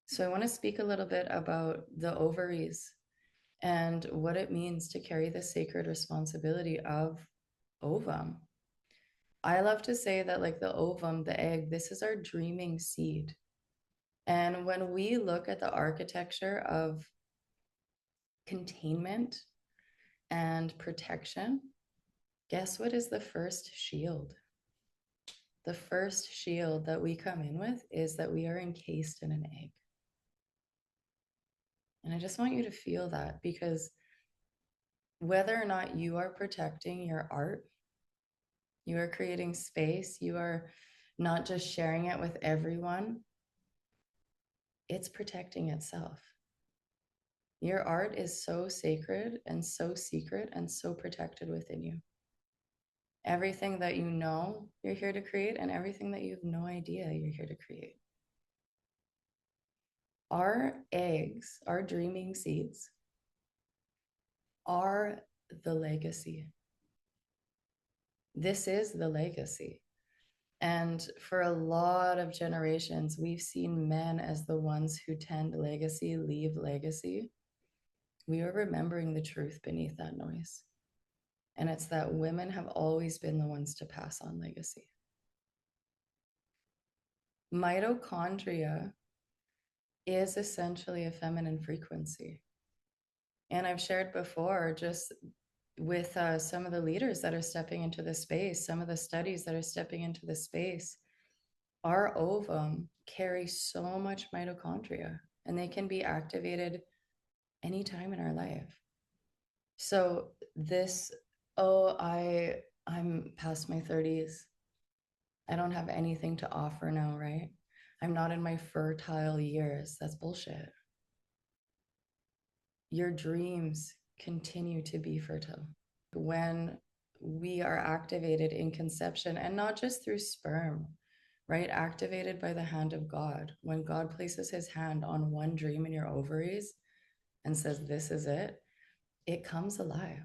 So I want to speak a little bit about the ovaries and what it means to carry the sacred responsibility of ovum. I love to say that, like the ovum, the egg, this is our dreaming seed. And when we look at the architecture of containment and protection, guess what is the first shield? The first shield that we come in with is that we are encased in an egg. And I just want you to feel that, because whether or not you are protecting your art, you are creating space, you are not just sharing it with everyone, it's protecting itself. Your art is so sacred and so secret and so protected within you. Everything that you know you're here to create, and everything that you have no idea you're here to create. Our eggs, our dreaming seeds, are the legacy. This is the legacy. And for a lot of generations, we've seen men as the ones who tend legacy, leave legacy. We are remembering the truth beneath that noise. And it's that women have always been the ones to pass on legacy. Mitochondria is essentially a feminine frequency. And I've shared before, just with some of the leaders that are stepping into the space, some of the studies that are stepping into the space, our ovum carries so much mitochondria, and they can be activated anytime in our life. So this, I'm past my 30s. I don't have anything to offer now, right? I'm not in my fertile years. That's bullshit. Your dreams continue to be fertile. When we are activated in conception, and not just through sperm, right? Activated by the hand of God. When God places his hand on one dream in your ovaries and says, this is it, it comes alive.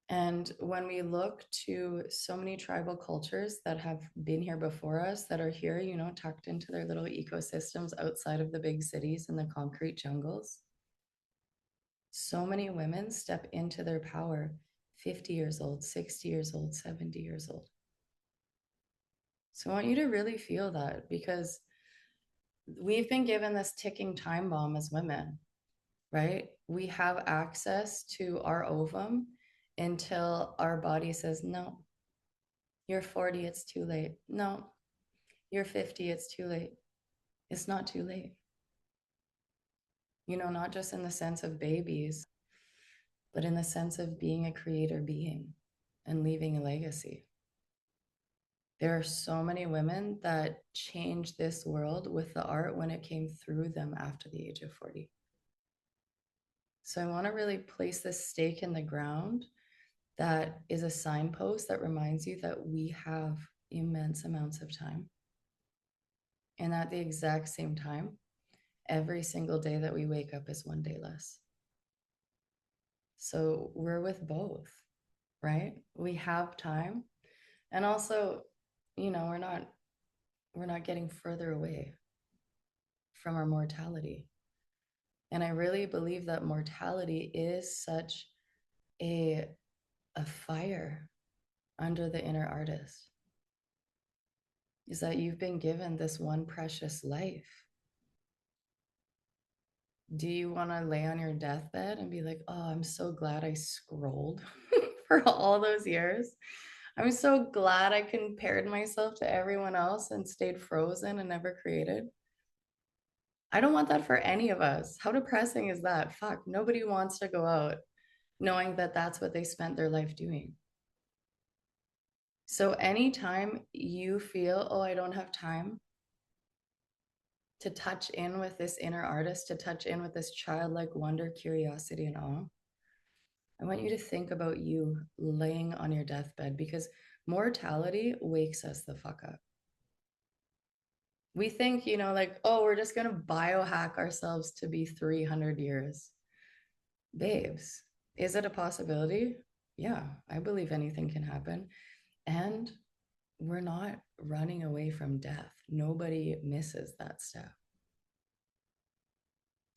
And when we look to so many tribal cultures that have been here before us, that are here, you know, tucked into their little ecosystems outside of the big cities and the concrete jungles, so many women step into their power 50 years old, 60 years old, 70 years old. So I want you to really feel that, because we've been given this ticking time bomb as women, right? We have access to our ovum until our body says, no, you're 40, it's too late. No, you're 50, it's too late. It's not too late. You know, not just in the sense of babies, but in the sense of being a creator being and leaving a legacy. There are so many women that changed this world with the art when it came through them after the age of 40. So I want to really place this stake in the ground that is a signpost that reminds you that we have immense amounts of time. And at the exact same time, every single day that we wake up is one day less. So we're with both, right? We have time. And also, you know, we're not getting further away from our mortality. And I really believe that mortality is such a fire under the inner artist, is that you've been given this one precious life. Do you want to lay on your deathbed and be like, oh, I'm so glad I scrolled for all those years? I'm so glad I compared myself to everyone else and stayed frozen and never created. I don't want that for any of us. How depressing is that? Fuck, nobody wants to go out knowing that that's what they spent their life doing. So anytime you feel, oh, I don't have time to touch in with this inner artist, to touch in with this childlike wonder, curiosity, and awe, I want you to think about you laying on your deathbed, because mortality wakes us the fuck up. We think, you know, like, oh, we're just going to biohack ourselves to be 300 years. Babes, is it a possibility? Yeah, I believe anything can happen. And we're not running away from death. Nobody misses that step.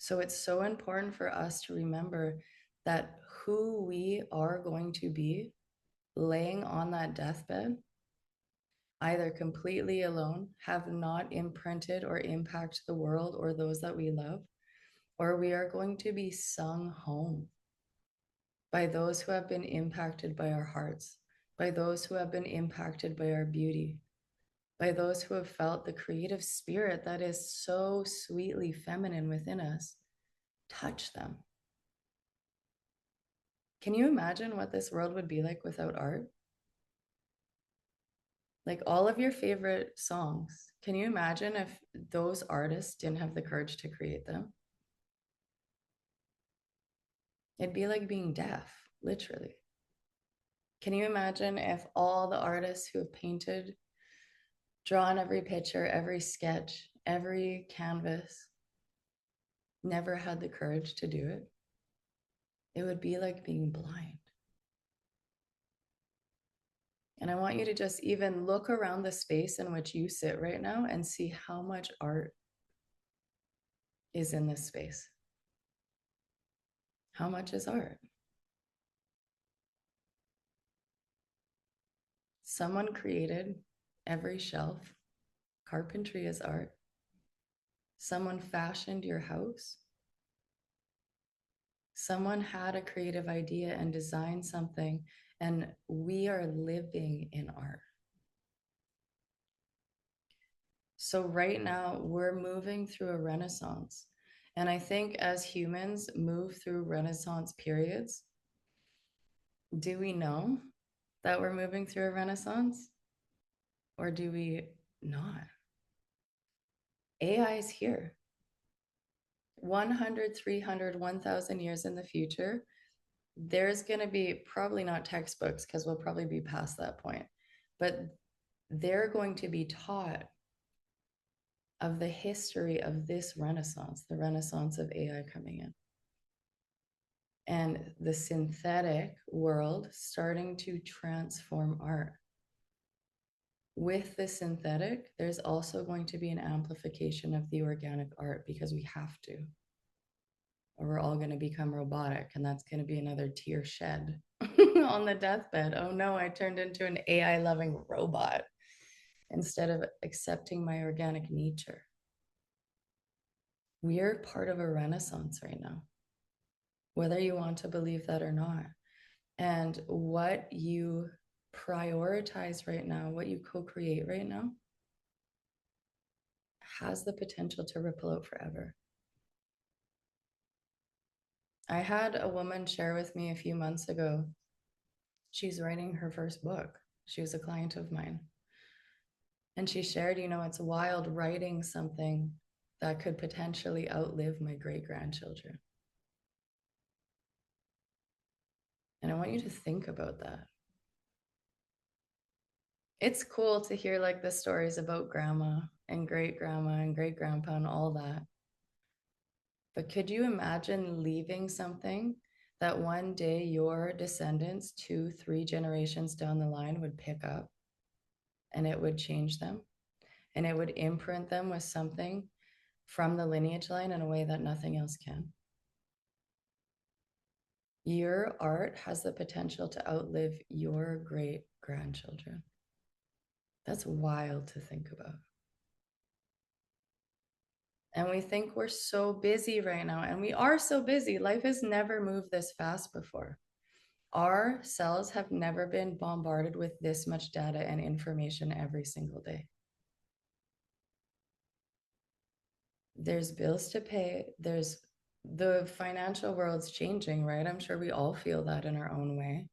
So it's so important for us to remember that who we are going to be laying on that deathbed, either completely alone, have not imprinted or impact the world or those that we love, or we are going to be sung home by those who have been impacted by our hearts, by those who have been impacted by our beauty, by those who have felt the creative spirit that is so sweetly feminine within us. Touch them. Can you imagine what this world would be like without art? Like all of your favorite songs, can you imagine if those artists didn't have the courage to create them? It'd be like being deaf, literally. Can you imagine if all the artists who have painted, drawn every picture, every sketch, every canvas, never had the courage to do it? It would be like being blind. And I want you to just even look around the space in which you sit right now and see how much art is in this space. How much is art? Someone created every shelf. Carpentry is art. Someone fashioned your house. Someone had a creative idea and designed something, and we are living in art. So right now we're moving through a renaissance. And I think as humans move through renaissance periods, do we know that we're moving through a renaissance or do we not? AI is here. 100, 300, 1,000 years in the future, there's going to be probably not textbooks because we'll probably be past that point, but they're going to be taught of the history of this renaissance, the renaissance of AI coming in. And the synthetic world starting to transform art. With the synthetic, there's also going to be an amplification of the organic art because we have to. Or we're all going to become robotic, and that's going to be another tear shed on the deathbed. Oh no, I turned into an AI loving robot instead of accepting my organic nature. We're part of a renaissance right now, whether you want to believe that or not. And what you prioritize right now, what you co-create right now, has the potential to ripple out forever. I had a woman share with me a few months ago. She's writing her first book. She was a client of mine. And she shared, it's wild writing something that could potentially outlive my great-grandchildren. And I want you to think about that. It's cool to hear like the stories about grandma and great-grandma and great-grandpa and all that. But could you imagine leaving something that one day your descendants, 2, 3 generations down the line, would pick up and it would change them and it would imprint them with something from the lineage line in a way that nothing else can? Your art has the potential to outlive your great-grandchildren. That's wild to think about. And we think we're so busy right now, and we are so busy. Life has never moved this fast before. Our cells have never been bombarded with this much data and information every single day. There's bills to pay. There's the financial world's changing, right? I'm sure we all feel that in our own way,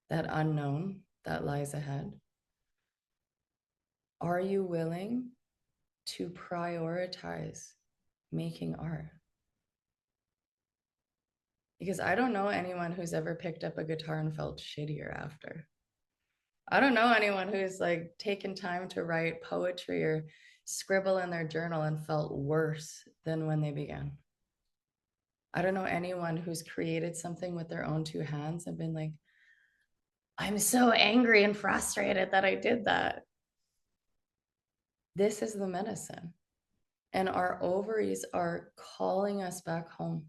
that unknown that lies ahead. Are you willing to prioritize making art? Because I don't know anyone who's ever picked up a guitar and felt shittier after. I don't know anyone who's like taken time to write poetry or scribble in their journal and felt worse than when they began. I don't know anyone who's created something with their own 2 hands and been like, I'm so angry and frustrated that I did that. This is the medicine. And our ovaries are calling us back home.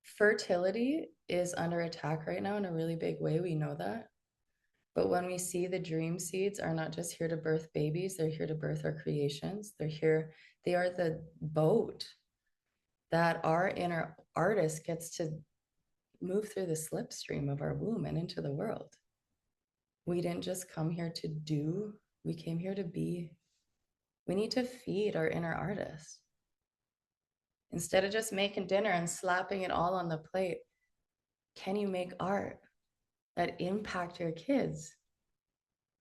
Fertility is under attack right now in a really big way. We know that. But when we see the dream seeds are not just here to birth babies, they're here to birth our creations. They're here, they are the boat that our inner artist gets to move through the slipstream of our womb and into the world. We didn't just come here to do, we came here to be. We need to feed our inner artist. Instead of just making dinner and slapping it all on the plate, can you make art that impact your kids,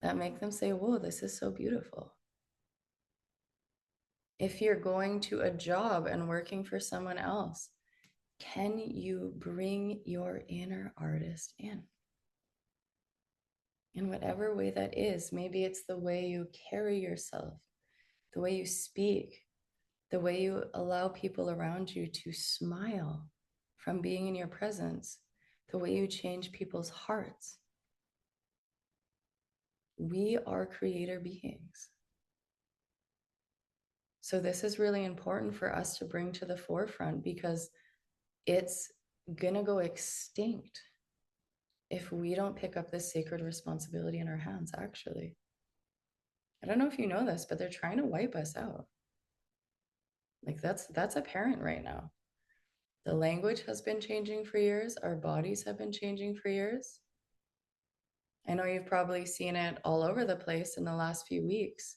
that make them say, whoa, this is so beautiful? If you're going to a job and working for someone else, can you bring your inner artist in whatever way that is? Maybe it's the way you carry yourself, the way you speak, the way you allow people around you to smile from being in your presence, the way you change people's hearts. We are creator beings. So this is really important for us to bring to the forefront, because it's gonna go extinct if we don't pick up this sacred responsibility in our hands, actually. I don't know if you know this, but they're trying to wipe us out. Like that's apparent right now. The language has been changing for years. Our bodies have been changing for years. I know you've probably seen it all over the place in the last few weeks.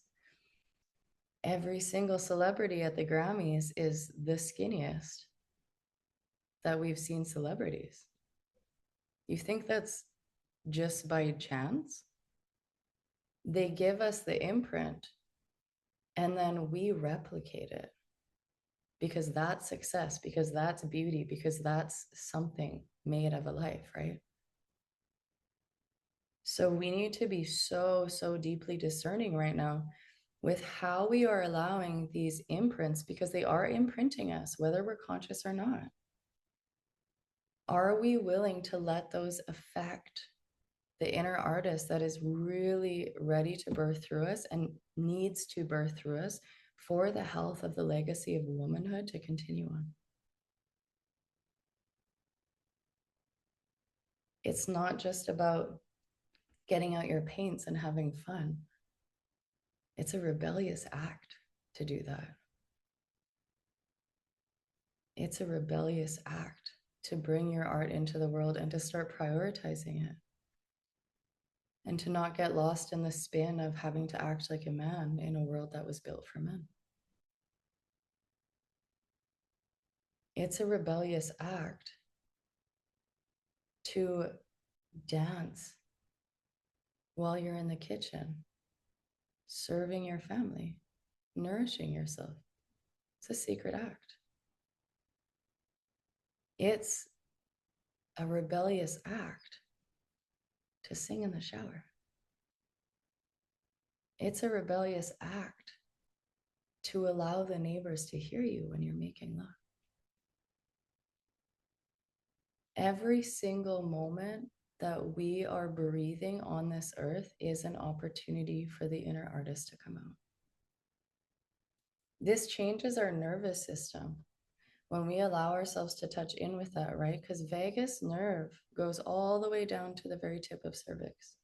Every single celebrity at the Grammys is the skinniest that we've seen celebrities. You think that's just by chance? They give us the imprint and then we replicate it, because that's success, because that's beauty, because that's something made of a life, right? So we need to be so deeply discerning right now with how we are allowing these imprints, because they are imprinting us, whether we're conscious or not. Are we willing to let those affect the inner artist that is really ready to birth through us and needs to birth through us for the health of the legacy of womanhood to continue on? It's not just about getting out your paints and having fun. It's a rebellious act to do that. It's a rebellious act to bring your art into the world and to start prioritizing it, and to not get lost in the spin of having to act like a man in a world that was built for men. It's a rebellious act to dance while you're in the kitchen, serving your family, nourishing yourself. It's a secret act. It's a rebellious act to sing in the shower. It's a rebellious act to allow the neighbors to hear you when you're making love. Every single moment that we are breathing on this earth is an opportunity for the inner artist to come out. This changes our nervous system when we allow ourselves to touch in with that, right? Because vagus nerve goes all the way down to the very tip of cervix.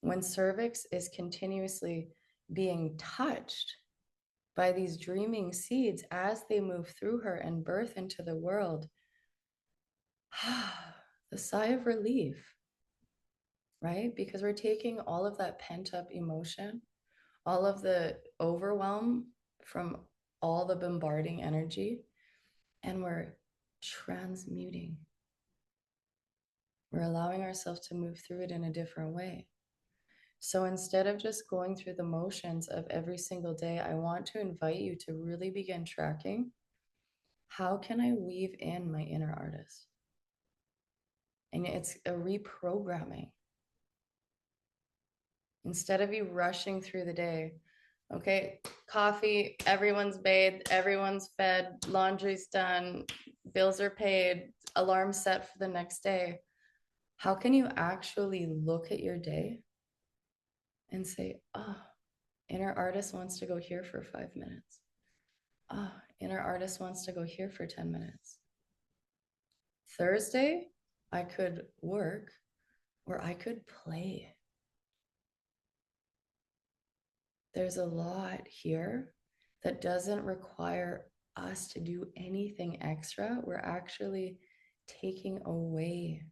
When cervix is continuously being touched by these dreaming seeds as they move through her and birth into the world, the sigh of relief, right? Because we're taking all of that pent up emotion, all of the overwhelm from all the bombarding energy, and we're transmuting. We're allowing ourselves to move through it in a different way. So instead of just going through the motions of every single day, I want to invite you to really begin tracking, how can I weave in my inner artist? And it's a reprogramming. Instead of you rushing through the day, okay, coffee, everyone's bathed, everyone's fed, laundry's done, bills are paid, alarm set for the next day. How can you actually look at your day and say, oh, inner artist wants to go here for 5 minutes. Oh, inner artist wants to go here for 10 minutes. Thursday, I could work or I could play. There's a lot here that doesn't require us to do anything extra. We're actually taking away.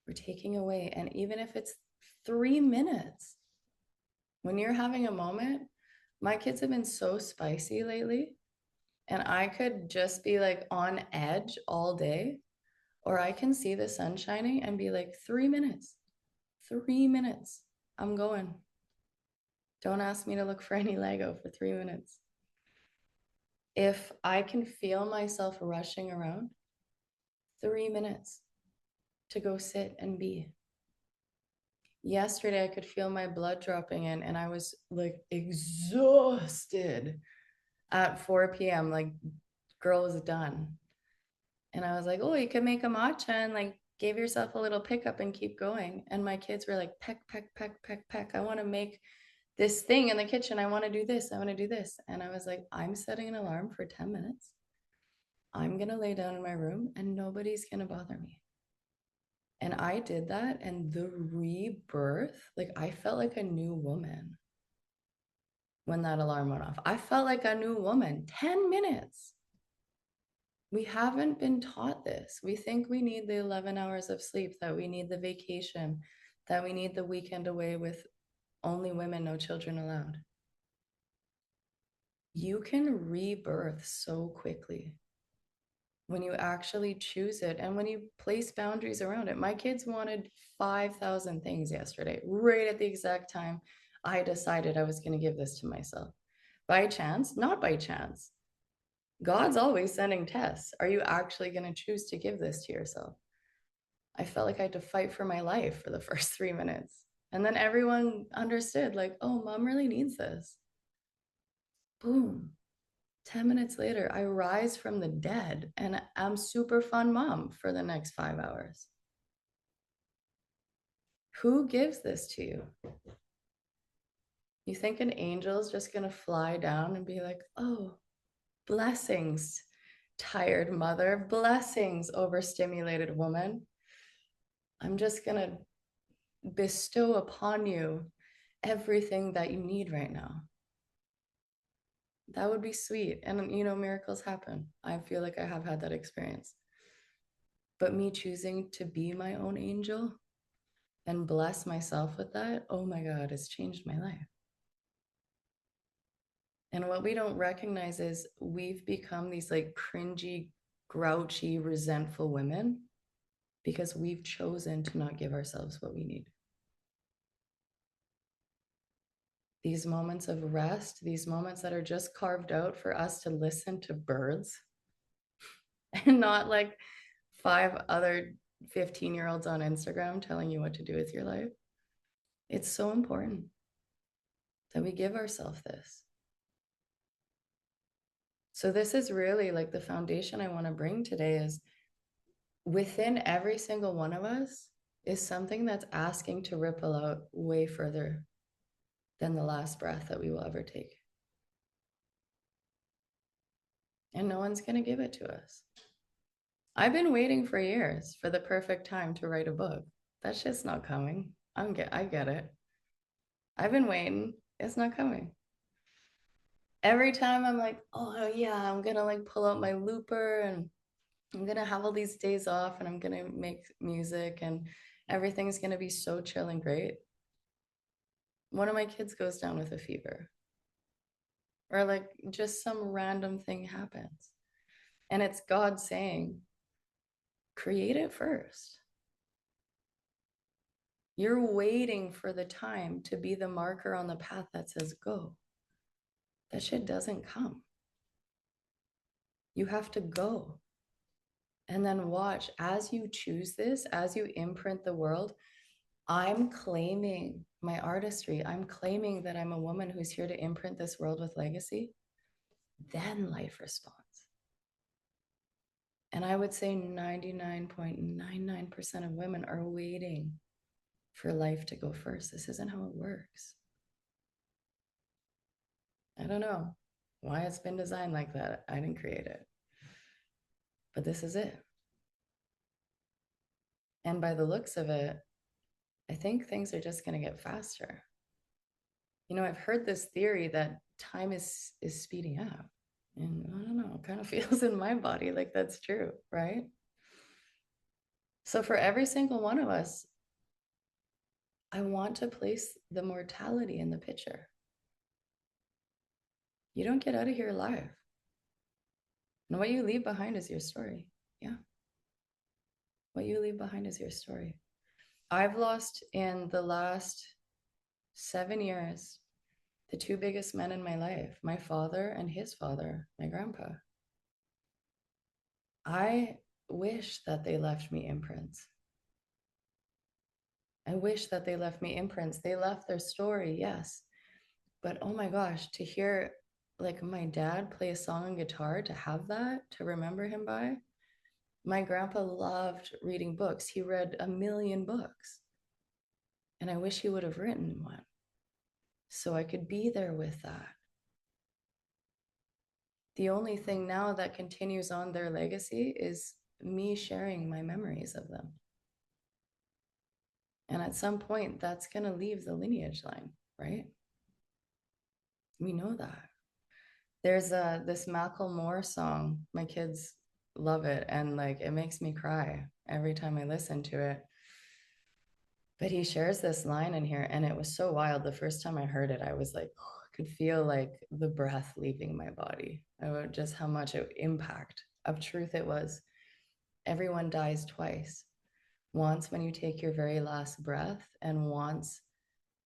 We're taking away. And even if it's 3 minutes, when you're having a moment, my kids have been so spicy lately, and I could just be like on edge all day, or I can see the sun shining and be like, 3 minutes, 3 minutes, I'm going. Don't ask me to look for any Lego for 3 minutes. If I can feel myself rushing around, 3 minutes to go sit and be. Yesterday, I could feel my blood dropping in, and I was like exhausted at 4 p.m. Like, girl was done. And I was like, oh, you could make a matcha and like give yourself a little pickup and keep going. And my kids were like, peck, peck, peck, peck, peck. I want to make this thing in the kitchen. I want to do this. I want to do this. And I was like, I'm setting an alarm for 10 minutes. I'm going to lay down in my room and nobody's going to bother me. And I did that. And the rebirth, like I felt like a new woman when that alarm went off. I felt like a new woman. 10 minutes. We haven't been taught this. We think we need the 11 hours of sleep, that we need the vacation, that we need the weekend away with only women, no children allowed. You can rebirth so quickly when you actually choose it and when you place boundaries around it. My kids wanted 5,000 things yesterday, right at the exact time I decided I was going to give this to myself. By chance, not by chance. God's always sending tests. Are you actually going to choose to give this to yourself? I felt like I had to fight for my life for the first 3 minutes. And then everyone understood, like, oh, mom really needs this. Boom. 10 minutes later, I rise from the dead and I'm super fun mom for the next 5 hours. Who gives this to you? You think an angel is just going to fly down and be like, oh, blessings, tired mother, blessings, overstimulated woman. I'm just going to bestow upon you everything that you need right now. That would be sweet. And, you know, miracles happen. I feel like I have had that experience. But me choosing to be my own angel and bless myself with that, oh my God, it's changed my life. And what we don't recognize is we've become these like cringy, grouchy, resentful women because we've chosen to not give ourselves what we need. These moments of rest, these moments that are just carved out for us to listen to birds and not like 5 other 15-year-olds on Instagram telling you what to do with your life. It's so important that we give ourselves this. So this is really like the foundation I want to bring today is within every single one of us is something that's asking to ripple out way further than the last breath that we will ever take. And no one's going to give it to us. I've been waiting for years for the perfect time to write a book. That shit's not coming. I get it. I've been waiting. It's not coming. Every time I'm like, oh yeah, I'm gonna like pull out my looper and I'm gonna have all these days off and I'm gonna make music and everything's gonna be so chill and great. One of my kids goes down with a fever, or like just some random thing happens. And it's God saying, create it first. You're waiting for the time to be the marker on the path that says go. That shit doesn't come. You have to go. And then watch as you choose this, as you imprint the world. I'm claiming my artistry. I'm claiming that I'm a woman who's here to imprint this world with legacy. Then life responds. And I would say 99.99% of women are waiting for life to go first. This isn't how it works. I don't know why it's been designed like that. I didn't create it, but this is it. And by the looks of it, I think things are just going to get faster. You know, I've heard this theory that time is speeding up. And I don't know, it kind of feels in my body like that's true, right? So for every single one of us, I want to place the mortality in the picture. You don't get out of here alive. And what you leave behind is your story. Yeah. What you leave behind is your story. I've lost in the last 7 years the two biggest men in my life, my father and his father, my grandpa. I wish that they left me imprints. I wish that they left me imprints. They left their story, yes. But oh my gosh, to hear like my dad play a song on guitar, to have that, to remember him by. My grandpa loved reading books. He read 1,000,000 books. And I wish he would have written one so I could be there with that. The only thing now that continues on their legacy is me sharing my memories of them. And at some point, that's going to leave the lineage line, right? We know that. There's this Macklemore song. My kids love it, and like it makes me cry every time I listen to it. But he shares this line in here, and it was so wild. The first time I heard it, I was like, oh, I could feel like the breath leaving my body. Just how much impact of truth it was. Everyone dies twice. Once when you take your very last breath, and once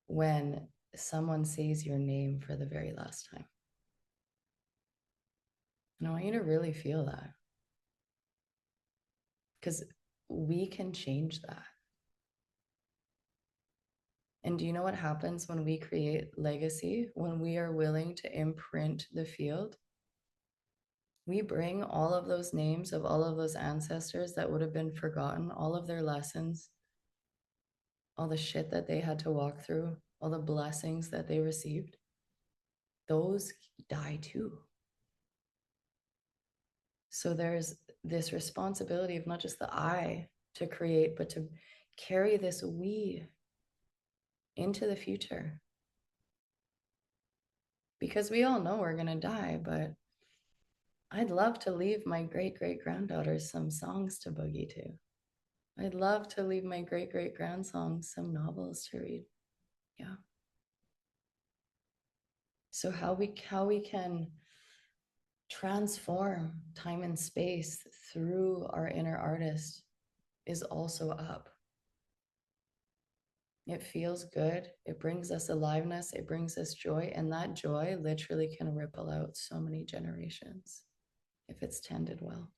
when someone says your name for the very last time. And I want you to really feel that, because we can change that. And do you know what happens when we create legacy? When we are willing to imprint the field, we bring all of those names of all of those ancestors that would have been forgotten, all of their lessons, all the shit that they had to walk through, all the blessings that they received. Those die too. So there's this responsibility of not just the I to create, but to carry this we into the future. Because we all know we're going to die, but I'd love to leave my great great granddaughters some songs to boogie to. I'd love to leave my great great grandsons some novels to read. Yeah. So how we can transform time and space through our inner artist is also up. It feels good. It brings us aliveness. It brings us joy. And that joy literally can ripple out so many generations if it's tended well.